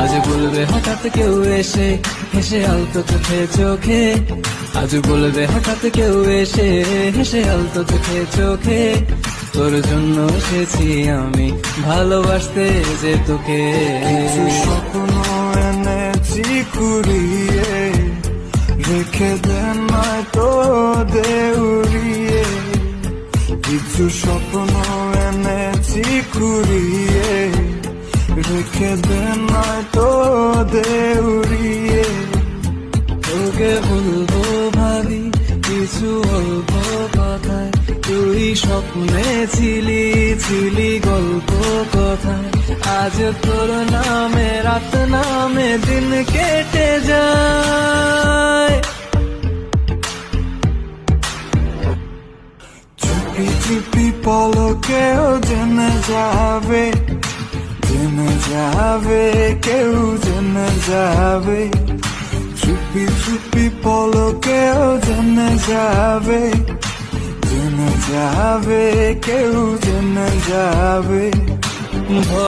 আজ বলবে হঠাৎ কেউ এসে হেসে আলতো চোখে চোখে, আজ বলবে হঠাৎ কেউ এসে হেসে আলতো চোখে চোখে, তোর জন্য এসেছি আমি ভালোবাসতে যে তোকে। কিছু স্বপ্ন এনেছি কুড়িয়ে, রেখে দেন নয়তো দেউড়িয়ে। কিছু স্বপ্ন এনেছি কুড়িয়ে, রেখে দেন নয়তো দেউড়িয়ে। তোকে বলবো ভাবি কিছু অল্প কথায়, তুই স্বপ্নে ছিলি ছিলি গল্প কথায়। আজ তোর নামে রাত নামে দিন কেটে যায়। চুপি চুপি পলকেও জেনে যাবে, জেনে যাবে, কেউ জেনে যাবে। চুপি চুপি পলকেও জেনে যাবে, জেনে যাবে, কেউ জেনে যাবে।